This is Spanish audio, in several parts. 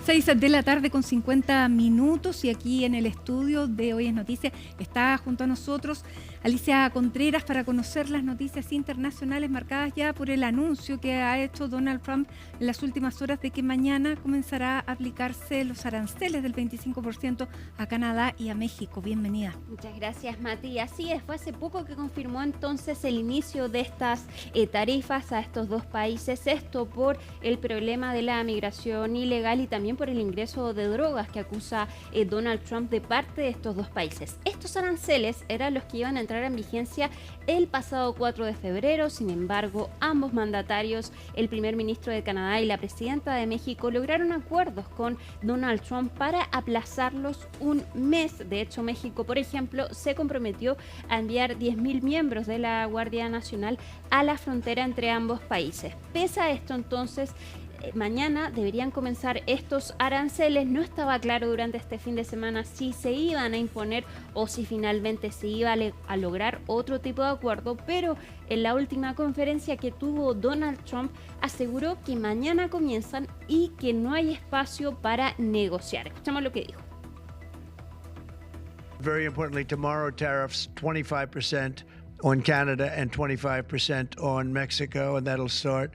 6 de la tarde con 50 minutos y aquí en el estudio de Hoy es Noticia está junto a nosotros Alicia Contreras para conocer las noticias internacionales marcadas ya por el anuncio que ha hecho Donald Trump en las últimas horas de que mañana comenzará a aplicarse los aranceles del 25% a Canadá y a México. Bienvenida. Muchas gracias, Mati. Así es, fue hace poco que confirmó entonces el inicio de estas tarifas a estos dos países, esto por el problema de la migración ilegal y también por el ingreso de drogas que acusa Donald Trump de parte de estos dos países. Estos aranceles eran los que iban a entrar en vigencia el pasado 4 de febrero, sin embargo, ambos mandatarios, el primer ministro de Canadá y la presidenta de México, lograron acuerdos con Donald Trump para aplazarlos un mes. De hecho, México, por ejemplo, se comprometió a enviar 10.000 miembros de la Guardia Nacional a la frontera entre ambos países. Pese a esto, entonces, mañana deberían comenzar estos aranceles. No estaba claro durante este fin de semana si se iban a imponer o si finalmente se iba a lograr otro tipo de acuerdo, pero en la última conferencia que tuvo Donald Trump aseguró que mañana comienzan y que no hay espacio para negociar. Escuchamos lo que dijo. Very importantly, tomorrow tariffs 25% on Canada and 25% on Mexico, and that'll start.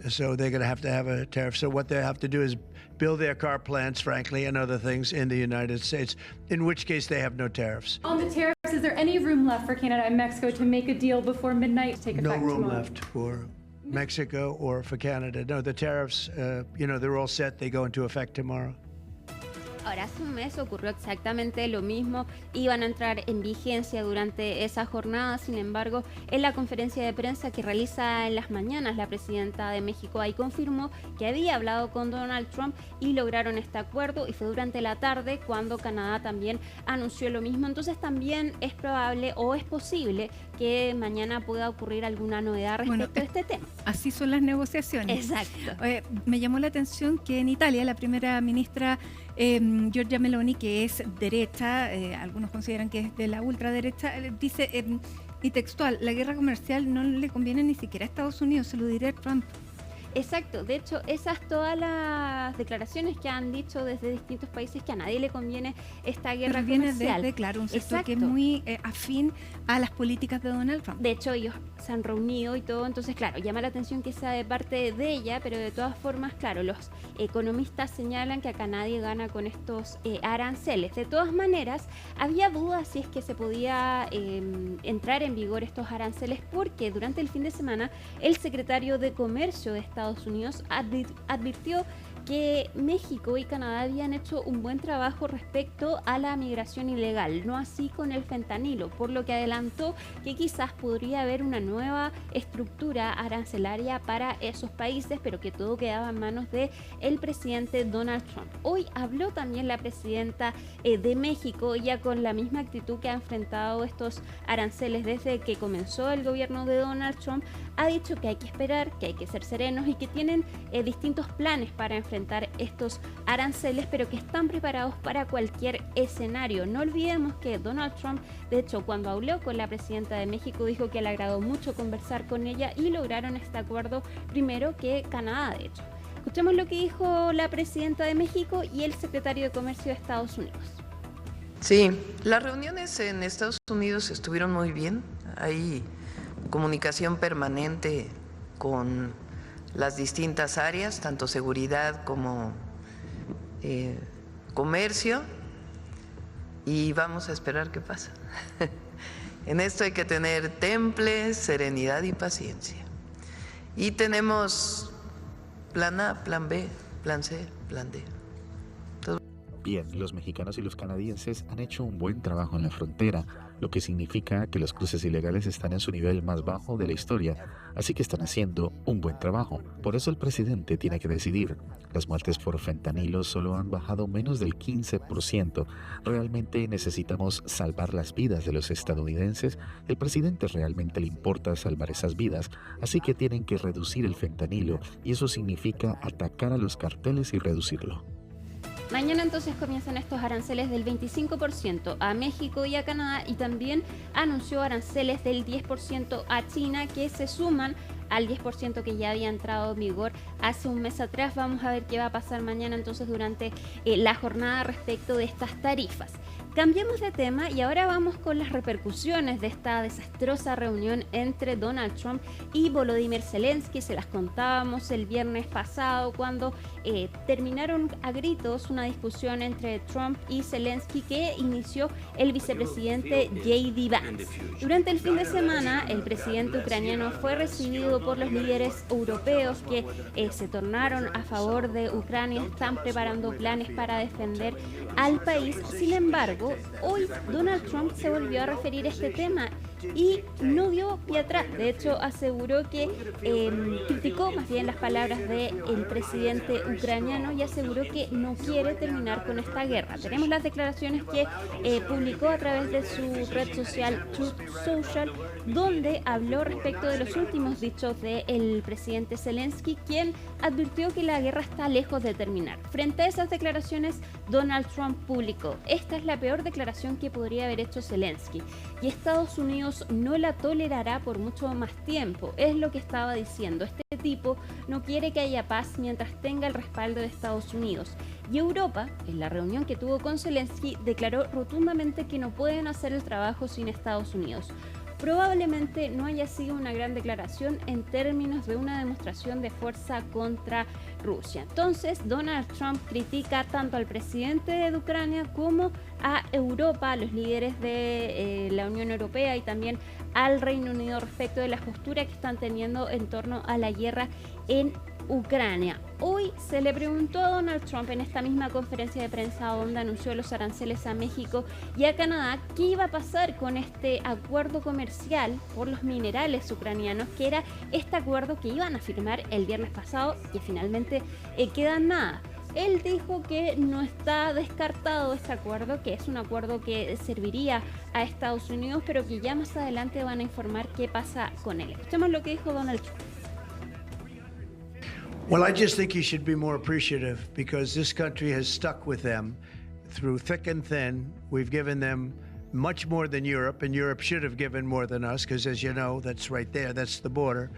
So they're going to have a tariff. So what they have to do is build their car plants, frankly, and other things in the United States, in which case they have no tariffs. On the tariffs, is there any room left for Canada and Mexico to make a deal before midnight to take effect tomorrow? No room left for Mexico or for Canada. No, the tariffs, they're all set. They go into effect tomorrow. Ahora, hace un mes ocurrió exactamente lo mismo, iban a entrar en vigencia durante esa jornada. Sin embargo, en la conferencia de prensa que realiza en las mañanas la presidenta de México ahí confirmó que había hablado con Donald Trump y lograron este acuerdo, y fue durante la tarde cuando Canadá también anunció lo mismo. Entonces también es probable o es posible que mañana pueda ocurrir alguna novedad respecto a este tema. Así son las negociaciones. Exacto. Me llamó la atención que en Italia la primera ministra Giorgia Meloni, que es derecha, algunos consideran que es de la ultraderecha, dice, y textual, la guerra comercial no le conviene ni siquiera a Estados Unidos, se lo diré a Trump. Exacto, de hecho, esas todas las declaraciones que han dicho desde distintos países que a nadie le conviene esta guerra comercial. Viene desde, claro, un sector que es muy afín a las políticas de Donald Trump. De hecho, ellos se han reunido y todo, entonces, claro, llama la atención que sea de parte de ella, pero de todas formas, claro, los economistas señalan que acá nadie gana con estos aranceles. De todas maneras, había dudas si es que se podía entrar en vigor estos aranceles, porque durante el fin de semana el secretario de Comercio de Estados Unidos advirtió que México y Canadá habían hecho un buen trabajo respecto a la migración ilegal, no así con el fentanilo, por lo que adelantó que quizás podría haber una nueva estructura arancelaria para esos países, pero que todo quedaba en manos del presidente Donald Trump. Hoy habló también la presidenta de México, ya con la misma actitud que ha enfrentado estos aranceles desde que comenzó el gobierno de Donald Trump. Ha dicho que hay que esperar, que hay que ser serenos y que tienen distintos planes para enfrentar estos aranceles, pero que están preparados para cualquier escenario. No olvidemos que Donald Trump, de hecho, cuando habló con la presidenta de México, dijo que le agradó mucho conversar con ella y lograron este acuerdo primero que Canadá, de hecho. Escuchemos lo que dijo la presidenta de México y el secretario de Comercio de Estados Unidos. Sí, las reuniones en Estados Unidos estuvieron muy bien. Hay comunicación permanente con las distintas áreas, tanto seguridad como comercio, y vamos a esperar qué pasa. En esto hay que tener temple, serenidad y paciencia. Y tenemos plan A, plan B, plan C, plan D. Bien, los mexicanos y los canadienses han hecho un buen trabajo en la frontera, lo que significa que los cruces ilegales están en su nivel más bajo de la historia, así que están haciendo un buen trabajo. Por eso el presidente tiene que decidir. Las muertes por fentanilo solo han bajado menos del 15%. ¿Realmente necesitamos salvar las vidas de los estadounidenses? El presidente realmente le importa salvar esas vidas, así que tienen que reducir el fentanilo, y eso significa atacar a los carteles y reducirlo. Mañana entonces comienzan estos aranceles del 25% a México y a Canadá, y también anunció aranceles del 10% a China, que se suman al 10% que ya había entrado en vigor hace un mes atrás. Vamos a ver qué va a pasar mañana entonces durante la jornada respecto de estas tarifas. Cambiamos de tema y ahora vamos con las repercusiones de esta desastrosa reunión entre Donald Trump y Volodymyr Zelensky. Se las contábamos el viernes pasado cuando terminaron a gritos una discusión entre Trump y Zelensky que inició el vicepresidente J.D. Vance. Durante el fin de semana, el presidente ucraniano fue recibido por los líderes europeos que se tornaron a favor de Ucrania, están preparando planes para defender al país. Sin embargo, hoy Donald Trump se volvió a referir a este tema y no dio pie atrás. De hecho, aseguró que criticó más bien las palabras del presidente ucraniano y aseguró que no quiere terminar con esta guerra. Tenemos las declaraciones que publicó a través de su red social Truth Social, donde habló respecto de los últimos dichos del presidente Zelensky, quien advirtió que la guerra está lejos de terminar. Frente a esas declaraciones, Donald Trump publicó: esta es la peor declaración que podría haber hecho Zelensky y Estados Unidos no la tolerará por mucho más tiempo. Es lo que estaba diciendo. Este tipo no quiere que haya paz mientras tenga el respaldo de Estados Unidos. Y Europa, en la reunión que tuvo con Zelensky, declaró rotundamente que no pueden hacer el trabajo sin Estados Unidos. Probablemente no haya sido una gran declaración en términos de una demostración de fuerza contra Rusia. Entonces, Donald Trump critica tanto al presidente de Ucrania como a Europa, a los líderes de la Unión Europea y también al Reino Unido respecto de la postura que están teniendo en torno a la guerra en Ucrania. Hoy se le preguntó a Donald Trump en esta misma conferencia de prensa donde anunció los aranceles a México y a Canadá qué iba a pasar con este acuerdo comercial por los minerales ucranianos, que era este acuerdo que iban a firmar el viernes pasado y que finalmente queda en nada. Él dijo que no está descartado este acuerdo, que es un acuerdo que serviría a Estados Unidos, pero que ya más adelante van a informar qué pasa con él. Escuchemos lo que dijo Donald Trump. Well, I just think he should be more appreciative because this country has stuck with them through thick and thin. We've given them much more than Europe, and Europe should have given more than us because, as you know, that's right there, that's the border.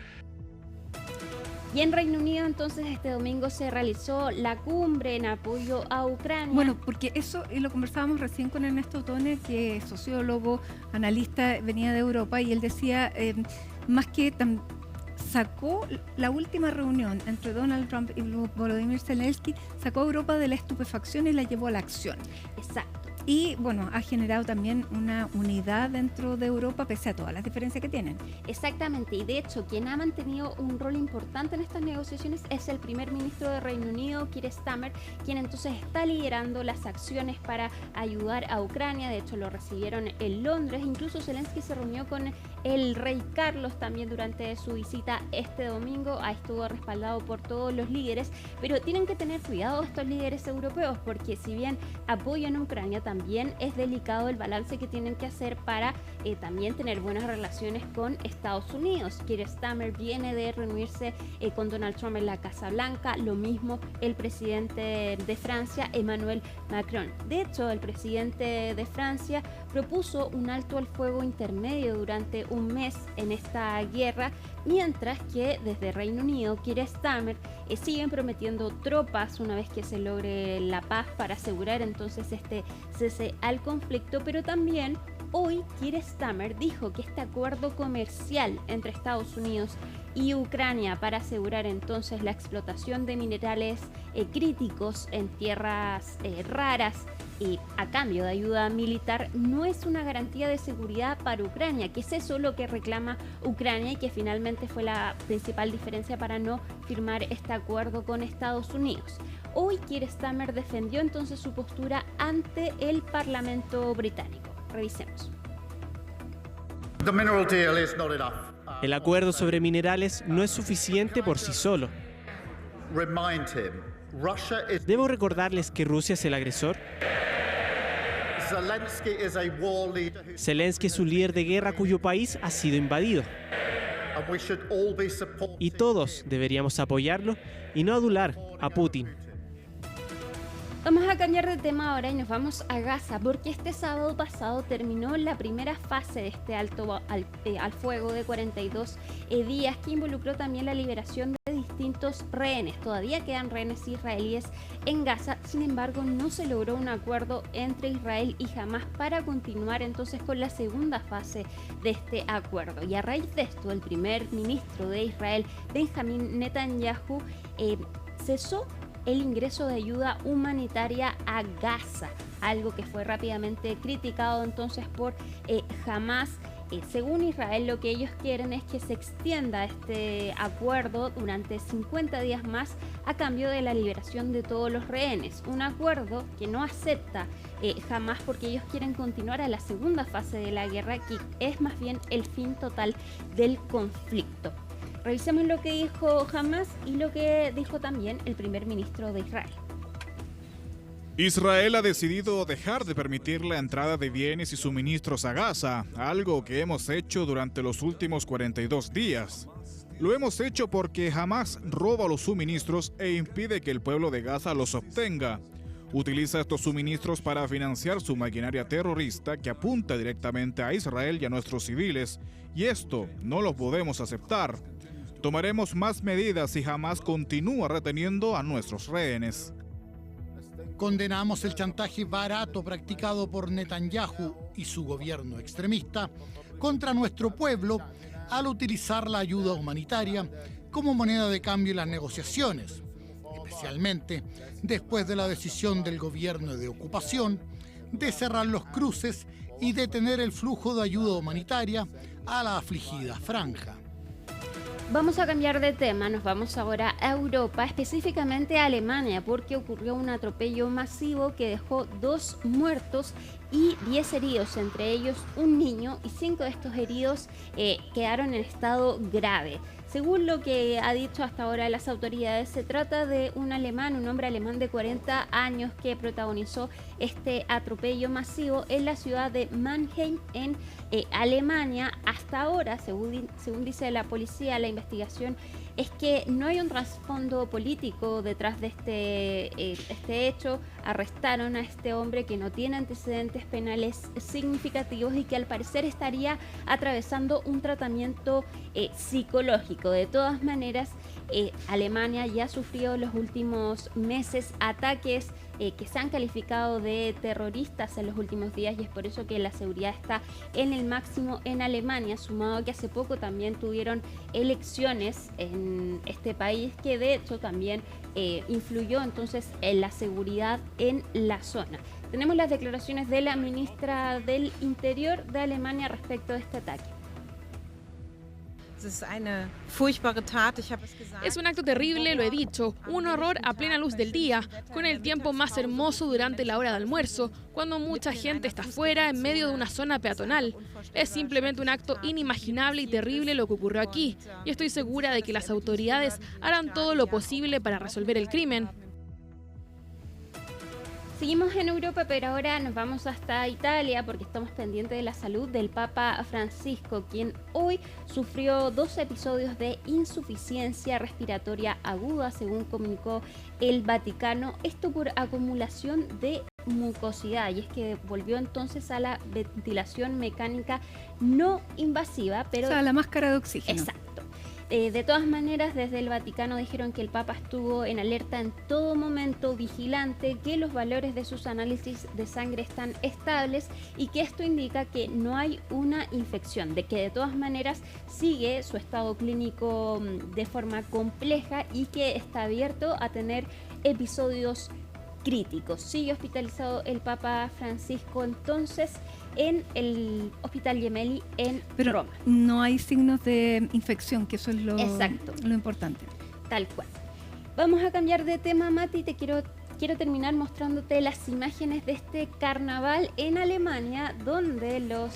Y en Reino Unido, entonces, este domingo se realizó la cumbre en apoyo a Ucrania. Bueno, porque eso, y lo conversábamos recién con Ernesto Tone, que es sociólogo, analista, venía de Europa, y él decía, más que sacó la última reunión entre Donald Trump y Volodymyr Zelensky, sacó a Europa de la estupefacción y la llevó a la acción. Exacto. Y bueno, ha generado también una unidad dentro de Europa pese a todas las diferencias que tienen. Exactamente, y de hecho quien ha mantenido un rol importante en estas negociaciones es el primer ministro de Reino Unido, Keir Starmer, quien entonces está liderando las acciones para ayudar a Ucrania. De hecho lo recibieron en Londres, incluso Zelensky se reunió con el rey Carlos también durante su visita este domingo. Ahí estuvo respaldado por todos los líderes, pero tienen que tener cuidado estos líderes europeos porque si bien apoyan a Ucrania, también es delicado el balance que tienen que hacer para también tener buenas relaciones con Estados Unidos. Keir Starmer viene de reunirse con Donald Trump en la Casa Blanca, lo mismo el presidente de Francia, Emmanuel Macron. De hecho, el presidente de Francia propuso un alto al fuego intermedio durante un mes en esta guerra, mientras que desde Reino Unido, Keir Starmer siguen prometiendo tropas una vez que se logre la paz para asegurar entonces este cese al conflicto, pero también hoy Keir Starmer dijo que este acuerdo comercial entre Estados Unidos y Ucrania para asegurar entonces la explotación de minerales críticos en tierras raras y a cambio de ayuda militar no es una garantía de seguridad para Ucrania, que es eso lo que reclama Ucrania y que finalmente fue la principal diferencia para no firmar este acuerdo con Estados Unidos. Hoy Keir Starmer defendió entonces su postura ante el Parlamento británico. Revisemos. El acuerdo sobre minerales no es suficiente por sí solo. ¿Debo recordarles que Rusia es el agresor? Zelensky es un líder de guerra cuyo país ha sido invadido. Y todos deberíamos apoyarlo y no adular a Putin. Vamos a cambiar de tema ahora y nos vamos a Gaza, porque este sábado pasado terminó la primera fase de este alto al fuego de 42 días, que involucró también la liberación de distintos rehenes. Todavía quedan rehenes israelíes en Gaza, sin embargo no se logró un acuerdo entre Israel y Hamás para continuar entonces con la segunda fase de este acuerdo. Y a raíz de esto, el primer ministro de Israel, Benjamin Netanyahu, cesó el ingreso de ayuda humanitaria a Gaza, algo que fue rápidamente criticado entonces por Hamás. Según Israel, lo que ellos quieren es que se extienda este acuerdo durante 50 días más a cambio de la liberación de todos los rehenes. Un acuerdo que no acepta Hamás, porque ellos quieren continuar a la segunda fase de la guerra, que es más bien el fin total del conflicto. Revisemos lo que dijo Hamás y lo que dijo también el primer ministro de Israel. Israel ha decidido dejar de permitir la entrada de bienes y suministros a Gaza, algo que hemos hecho durante los últimos 42 días. Lo hemos hecho porque Hamás roba los suministros e impide que el pueblo de Gaza los obtenga. Utiliza estos suministros para financiar su maquinaria terrorista que apunta directamente a Israel y a nuestros civiles, y esto no lo podemos aceptar. Tomaremos más medidas si Hamás continúa reteniendo a nuestros rehenes. Condenamos el chantaje barato practicado por Netanyahu y su gobierno extremista contra nuestro pueblo al utilizar la ayuda humanitaria como moneda de cambio en las negociaciones, especialmente después de la decisión del gobierno de ocupación de cerrar los cruces y detener el flujo de ayuda humanitaria a la afligida franja. Vamos a cambiar de tema, nos vamos ahora a Europa, específicamente a Alemania, porque ocurrió un atropello masivo que dejó 2 muertos y 10 heridos, entre ellos un niño, y 5 de estos heridos quedaron en estado grave. Según lo que ha dicho hasta ahora las autoridades, se trata de un hombre alemán de 40 años que protagonizó este atropello masivo en la ciudad de Mannheim, en Alemania. Hasta ahora, según dice la policía, la investigación es que no hay un trasfondo político detrás de este hecho. Arrestaron a este hombre que no tiene antecedentes penales significativos y que al parecer estaría atravesando un tratamiento psicológico. De todas maneras, Alemania ya sufrió en los últimos meses ataques que se han calificado de terroristas en los últimos días, y es por eso que la seguridad está en el máximo en Alemania, sumado a que hace poco también tuvieron elecciones en este país, que de hecho también influyó entonces en la seguridad en la zona. Tenemos las declaraciones de la ministra del Interior de Alemania respecto de este ataque. Es un acto terrible, lo he dicho, un horror a plena luz del día, con el tiempo más hermoso durante la hora de almuerzo, cuando mucha gente está fuera en medio de una zona peatonal. Es simplemente un acto inimaginable y terrible lo que ocurrió aquí, y estoy segura de que las autoridades harán todo lo posible para resolver el crimen. Seguimos en Europa, pero ahora nos vamos hasta Italia porque estamos pendientes de la salud del Papa Francisco, quien hoy sufrió 2 episodios de insuficiencia respiratoria aguda, según comunicó el Vaticano. Esto por acumulación de mucosidad, y es que volvió entonces a la ventilación mecánica no invasiva, pero... O sea, la máscara de oxígeno. Exacto. De todas maneras, desde el Vaticano dijeron que el Papa estuvo en alerta en todo momento, vigilante, que los valores de sus análisis de sangre están estables y que esto indica que no hay una infección, de que de todas maneras sigue su estado clínico de forma compleja y que está abierto a tener episodios críticos. Sigue hospitalizado el Papa Francisco entonces en el Hospital Gemelli en Roma. No hay signos de infección, que eso es lo importante. Tal cual. Vamos a cambiar de tema, Mati. Quiero terminar mostrándote las imágenes de este carnaval en Alemania, donde los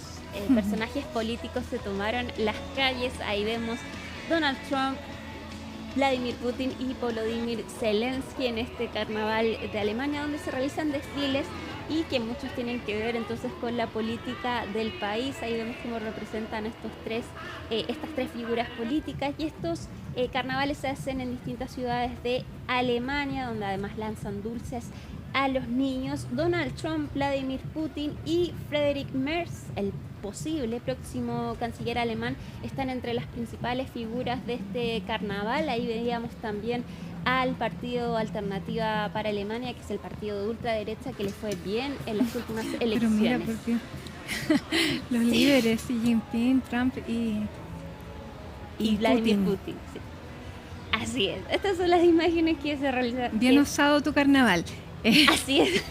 personajes políticos se tomaron las calles. Ahí vemos Donald Trump, Vladimir Putin y Volodymyr Zelensky en este carnaval de Alemania, donde se realizan desfiles y que muchos tienen que ver entonces con la política del país. Ahí vemos cómo representan estas 3 figuras políticas, y estos carnavales se hacen en distintas ciudades de Alemania, donde además lanzan dulces a los niños. Donald Trump, Vladimir Putin y Friedrich Merz, el posible próximo canciller alemán, están entre las principales figuras de este carnaval. Ahí veíamos también al partido Alternativa para Alemania, que es el partido de ultraderecha que le fue bien en las últimas elecciones. Pero mira, porque los líderes, Xi Jinping, Trump y Vladimir Putin. Sí. Así es. Estas son las imágenes que se realizan. Bien usado tu carnaval. Así es.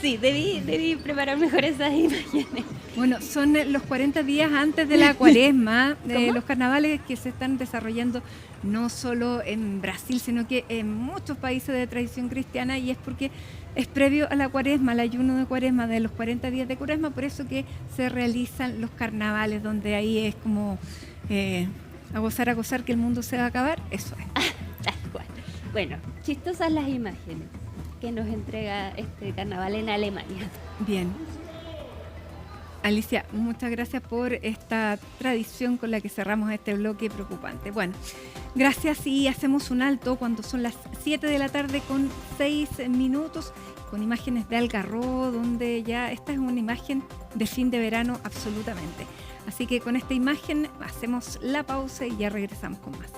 Sí, debí preparar mejor esas imágenes. Bueno, son los 40 días antes de la cuaresma, los carnavales que se están desarrollando no solo en Brasil, sino que en muchos países de tradición cristiana, y es porque es previo a la cuaresma, al ayuno de cuaresma, de los 40 días de cuaresma, por eso que se realizan los carnavales, donde ahí es como a gozar, que el mundo se va a acabar, eso es. Tal cual. Bueno, chistosas las imágenes que nos entrega este carnaval en Alemania. Bien. Alicia, muchas gracias por esta tradición con la que cerramos este bloque preocupante. Bueno, gracias, y hacemos un alto cuando son las 7 de la tarde con 6 minutos, con imágenes de Algarrobo, donde ya esta es una imagen de fin de verano absolutamente. Así que con esta imagen hacemos la pausa y ya regresamos con más.